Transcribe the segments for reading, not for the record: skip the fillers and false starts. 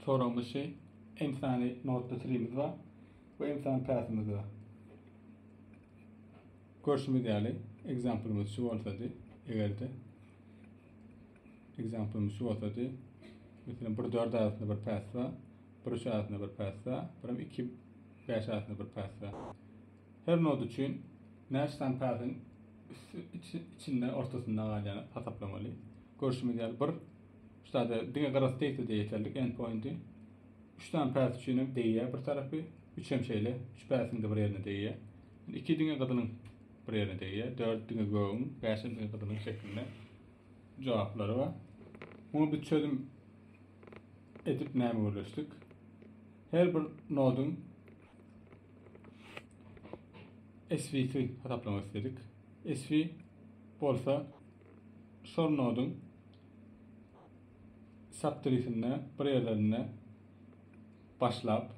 sorumuz şey en tane notda treemiz var ve en tane path'imiz var. Görüşüm ideali example'ımız şu olsaydı eğer de example'ımız şu olsaydı mesela bir 4 arasında bir path var, bir 3 arasında bir path var, bir 2 5 arasında bir path var. Her node için neşten path'ın içinde ortasında alacağını hesaplamalı. Görüşüm ideali bir işte dinge kadar state diye yeterlik endpoint'i 3 tane path için değiyor bir tarafı 3 hemşeyle 3 path'ın da bir yerine değiyor. 2 dinge kadının bir yerine değiyor. 4 dinge go'un 5 dinge kadının şeklinde cevapları var. Bunu bir çözüm edip neyme uğraştık. Her bir node'un SV'si hesaplamak istedik. SV bolsa şol node'un subtree'sine, bir yerlerine başlap,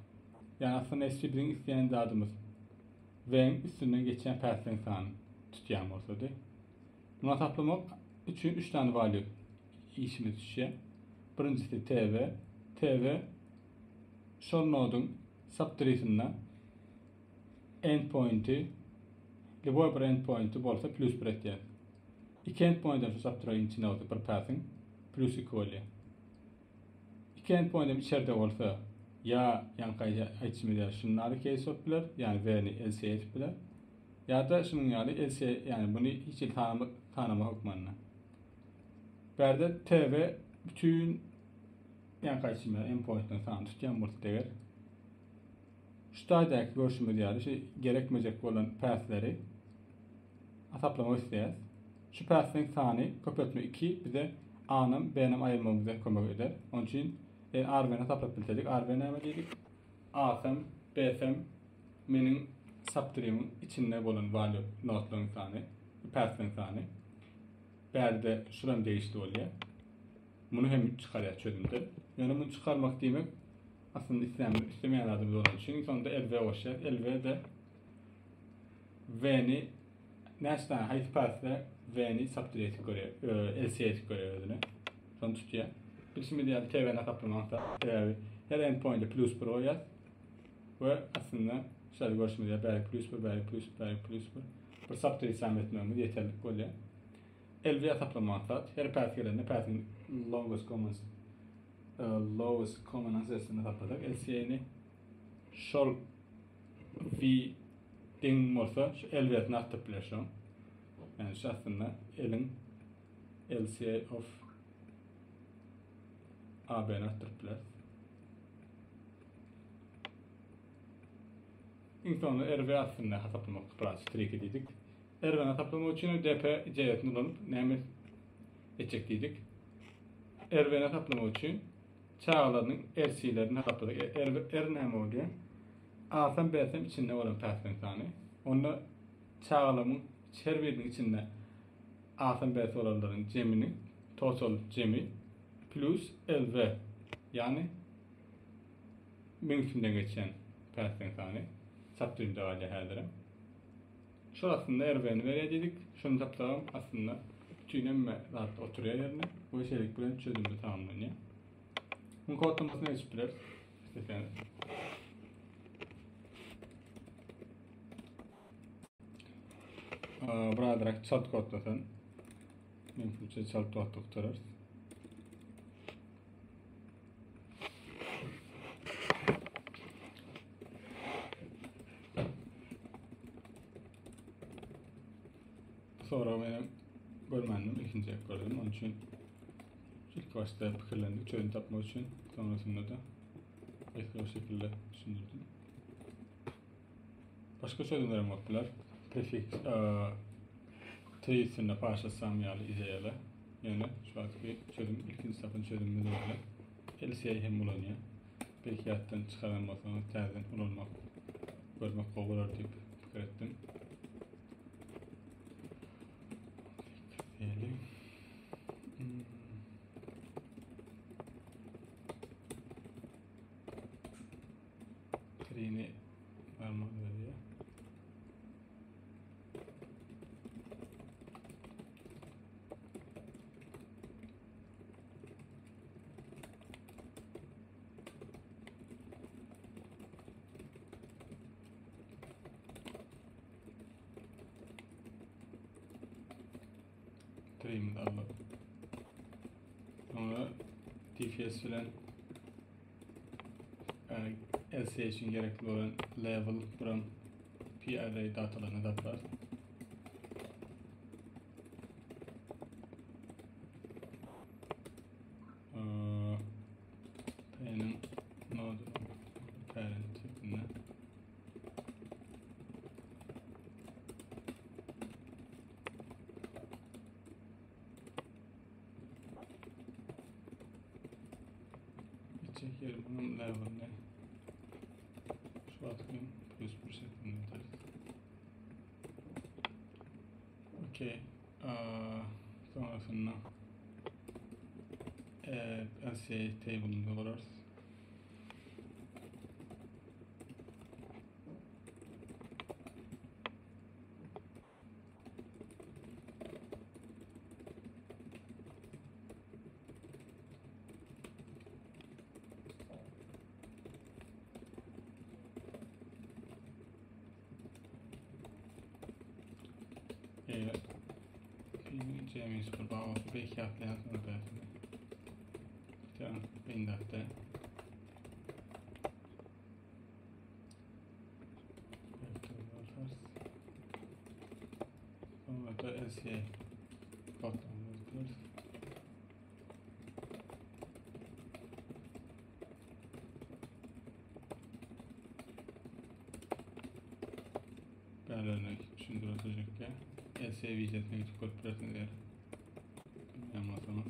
yani aslında SV1'in isteyen adımız V'nin üstünden geçen path'ın sanı tutacağım olsa da. Bunu hesaplamak için 3 tane value işimiz düşüyor. Birincisi TV şol node'un subtree'sine endpoint'i bu bir endpoint'i bolsa plus 1 etken. 2 endpoint'ın şu subtree'nin içine olsa bir path'ın plus 2 oluyor. 2 endpoint'ın içeride olsa ya yankayca açmıyor şunları case oplar yani V'ni LC'ye etpiler ya da şunun yani LC yani bunu hiç tanıma hukmanına. Berde TV bütün yankayçımlar endpoint'ın sanı tutacağım burada değer. Şu taydaki görüşümü yani şey gerekmeyecek olan path'leri hesaplamak isteyiz. Şu path'ın sanı köpürtme 2 bize A'nın B'nin ayırmamıza koymak eder. Onun için R'ni hesaplayabilseydik R'ni emeliydik. A'sem, B'sem menin subtree'min içinde bolan value node'ların sanı, path'ın sanı. Berde şuram değişti oluyor. Bunu hem çıkarıyor çözümde. Yani bunu çıkarmak demek aslında istemeyen adımız olan için sonunda LV oluşuyor. LV de V'ni nesnen hayt path'le V'ni subtree'ye görüyor, LC'ye görüyor ödünü. Son tutuyor. Şimdi diğer TV'ne hesaplamakta her endpoint'e plus 1 oyaz ve aslında şöyle görüşmede belki plus 1, belki plus 1 bir subtree isabetlememiz yeterli oluyor. LV hesaplamakta her path gelene path'in lowest common ancestor'ını hesapladık. LC'ni şol V ding olsa şu LV'ni hesaplıyorsun. Yani şu aslında L'in LCA of AB'ni hesaplıyor. İnsanlar RV aslında hesaplamak pratik triki dedik. RV'ni hesaplamak için DP C'yetini olup neyimiz edecek dedik. RV'ni hesaplamak için çağlarının LC'lerini hesapladık. R neymi oluyor? A'sam B'sam içinde olan path'ın sanı. Onda çağlarının her birinin içinde A'sam B'si olanların cemini, total cemi plus LV yani mümkünden geçen path'ın sanı. Subtree'im de var herhalde. Şu aslında RV'ni verecektik. Şunu taptağım aslında tüyünemme rahat oturuyor yerine. Bu şeylik bilen çözümü tamamlanıyor. Bunun kodlamasını geçipiler. İsteseniz. Burada çalt kodlasan. Mümkünse çalt doktorlar. Sonra benim görmendim ikinci gördüm. Onun için ilk başta fikirlendik çözüm tapmak için. Sonrasında da o şekilde düşündürdüm. Başka çözümlerim yaptılar. Prefix tree'sinde parça samyalı izleyeler. Yani şu anki çözüm ikinci safın çözümümüz öyle. LCA hem bulanıyor. Belki yattan çıkarılmasını terden bulunmak görmek olur diye fikir ettim. Tree'ni vermek veriyor. primi alıp sonra DFS bilen LCA için gerekli olan level from PRA datalarını da yapar. P'nin node parent tipine çeker bunun level'ine şu atayım plus bir şeklinde atarız. Okey. Sonrasında LCA table'ını kurarız. James for bağlı bir kağıtlı yazma belki. Tamam, ben de hatta. Sonra da LCA kodlarını yazıyoruz. Belirlemek için duracak ya. LCA widget'ine gidip kod pratiğini verir. Yapmazsanız.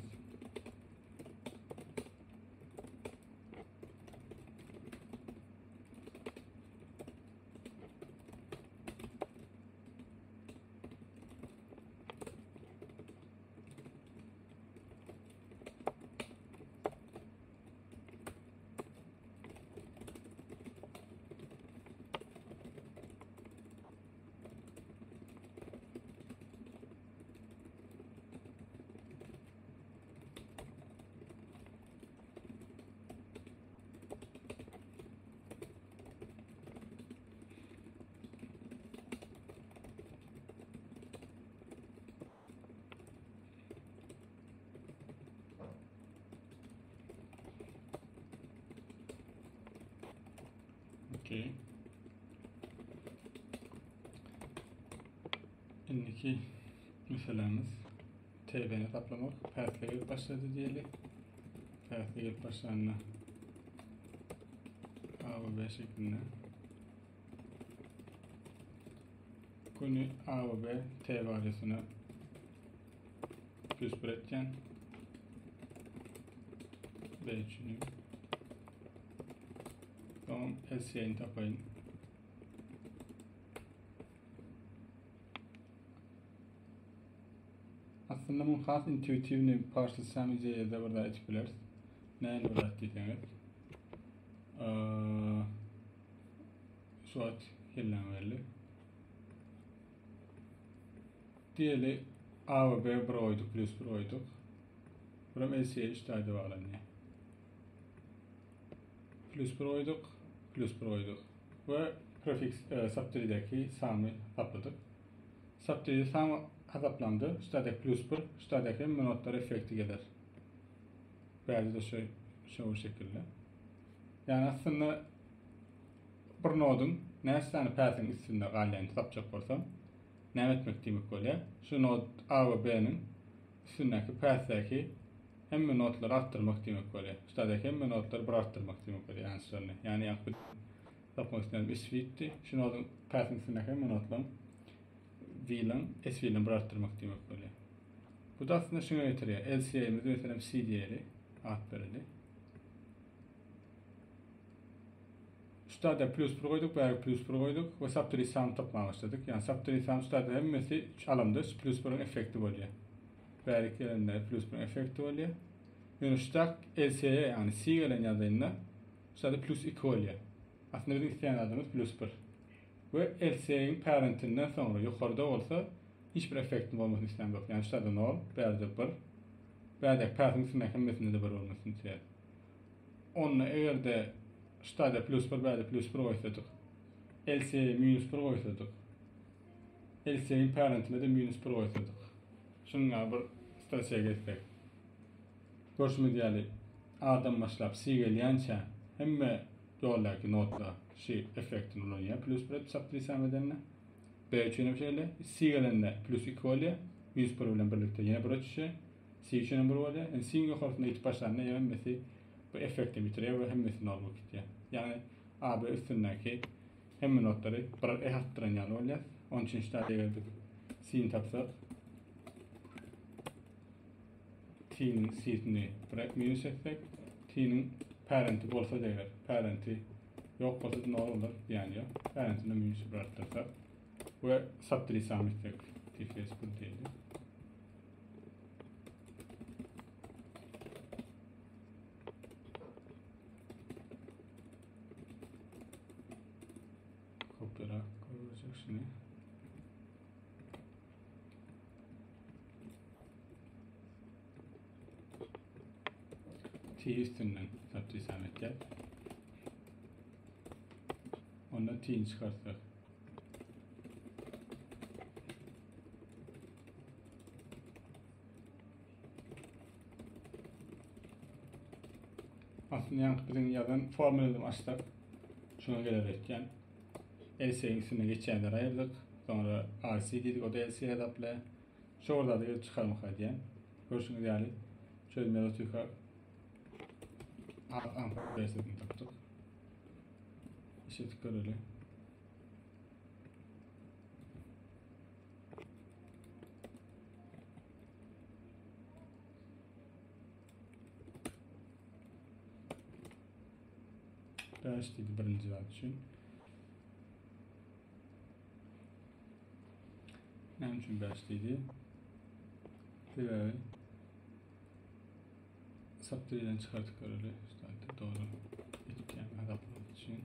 Okey. Şimdiki meselemiz TB'ni toplamak. Path'le gelip başladı diyelim. Path'le gelip başlarına A ve B şeklinde. Konu A ve B T varyasını plus bir etken B üçünü tamam LCA'ni tapayın. Aslında bu has intuitivni partial sum izleyede burada etkiler. Neyin burada diyeceğiz? Şu at hillen verili. Diğeri A ve B bir oyduk, plus bir oyduk. Buram LCA iştahide bağlanıyor. Plus bir oyduk, plus bir oyduk. Ve prefix subtree'deki sum'ı topladık. Subtree sum azaplandı. Üstadaki plus bir, üstadaki minotlar efekti gelir. Bazı da şu şekilde. Yani aslında bir nodun nesne path'in üstünde gallerini tapacak olsam ne etmek demek oluyor? Şu node A ve B'nin üstündeki path'daki hem nodları arttırmak demek oluyor. Üstadaki hem nodları bir arttırmak demek oluyor yani sonra. Yani yakın tapmak istedim isvitti. Şu nodun path'in üstündeki hem nodların V'lan, SV'lan bir arttırmak demek oluyor. Bu da aslında şuna getiriyor. LCA'mizi mesela C değeri at verili. Üstada plus bir koyduk, böyle plus bir koyduk ve subtree sum toplamaya başladık. Yani subtree sum üstada hemmesi alımda plus birin efekti oluyor. Böyle gelenler plus birin efekti oluyor. Yani üstada LCA'ya yani C gelen yazayında üstada plus 2 oluyor. Aslında bizim isteyen adımız plus 1. Ve LCA'nin parentinden sonra yukarıda olsa hiçbir efektin olmasını isteyen yok. Yani üstada 0, berde 1. Berde parentin üstündeki de 1 olmasını isteyen. Onunla eğer de üstada plus 1, berde plus 1 koysadık. LCA'ya minus 1 koysadık. LCA'nin parentine de minus 1 koysadık. Şununla bir stratejiye geçmek. Görüşme diýeli adam başlap sigelýänçä hemme ýoldaky notla efektini ulanýar. Plus 1 saptysam edenle. B üçin şeýle sigelende plus 2 bolýar. 100 bilen birlikde ýene bir öçüşe. C üçin bir bolýar. Sin ýokarsyna ýetip başlanýar. Hemmesi bu efekti bitirýär we hemmesini alyp gitýär. Ýani A, B üstündäki hemme notları bir ehatdyran ýaly bolýar. Onun üçin şeýle sin tapsak T'nin C'sini bırak minus etsek T'nin parenti bolsa deger. Parenti yok bolsa ne olur yani yok. Parentini minus bıraktırsak ve saptırysam etsek TFS bu değil. Kopyala koyacak şimdi. T üstünden saptırysam etsek. Onda T'ni çıkartsak. Aslında yani bizim yazan formülüm açtık. Şuna gelerekken LC'nin geçenler ayırdık. Sonra RC dedik, o da LC hedapla. Şu orada da çıkarmak hadiyen. Görüşünüz yani. Çözmeye de tüyka dersini taktık. İşte tıkar öyle. Başlıydı birinci zat için. Ne için başlıydı? Böyle saptırıdan çıkarttık öyle. İşte doğru etken hesaplamak için.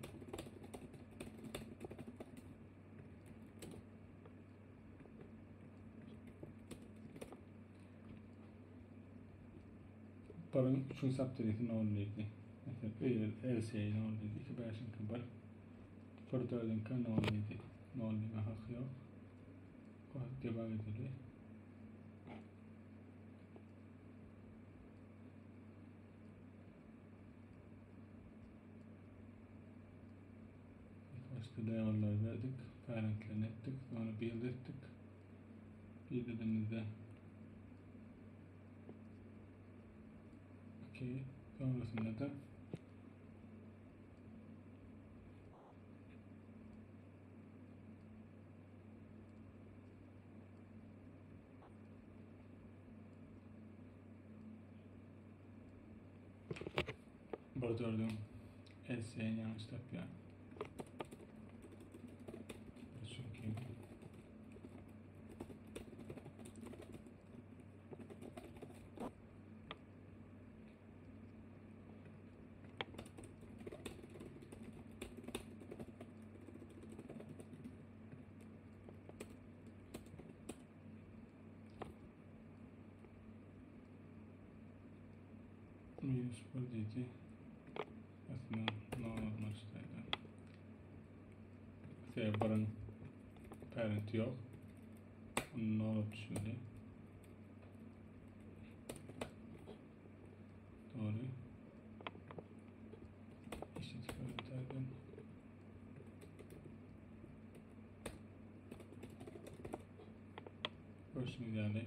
Barın şu saptırıdan ne olmalıydı? Mesela LC'ye ne olmalıydı? 2-5'in kabul. Fırtörden kan ne olmalıydı? Ne olmalıydı? Hak yok. Kohat devam edelim. Başta değerler verdik. Parentlerini ettik. Sonra build ettik. Build'imizde okey. Sonrasında da border'dan LC'ye yanlış yapıyor. Çünkü minus buradaydı. Aslında normal işlerden. Server'ın parent yok. Onun normal düşmeli. Doğru. Eşit parentlerden. Görüşmek üzere.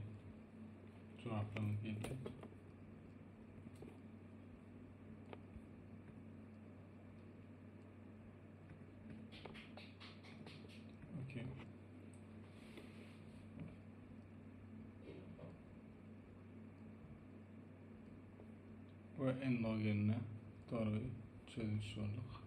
Cevaplarımız geldi. Okay. Ve en loginine doğru çözmüş olduk.